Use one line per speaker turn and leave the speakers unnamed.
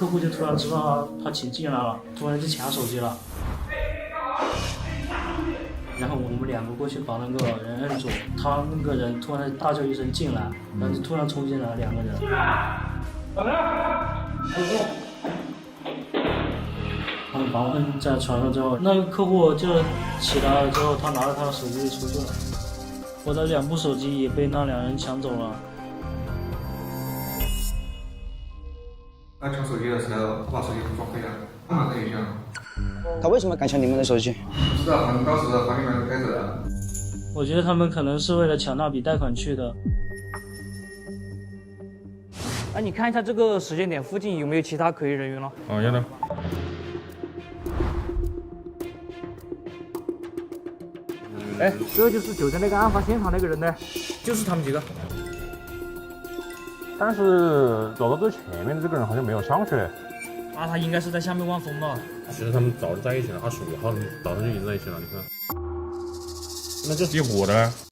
客户就突然知道他钱进来了，突然就抢手机了。然后我们2个过去把那个人摁住，他那个人突然大叫一声进来，然后就突然冲进来2个人。他们把我摁在床上之后，那个客户就起来了之后，他拿着他的手机就出去了。我的2部手机也被那2人抢走了。
他抢手机的时候，他把手机装飞了，他马上也抢。
他为什么敢抢你们的手机？
不知道，反正当时房里面都开着的。
我觉得他们可能是为了抢那笔贷款去的。
哎，你看一下这个时间点附近有没有其他可疑人员了？
哦，有的。
哎，这就是就在那个案发现场那个人呢，就是他们几个。
但是走到最前面的这个人好像没有上去。
那他应该是在下面望风了。
其实他们早就在一起了，25号早上就已经在一起了，你看。那这是有我的。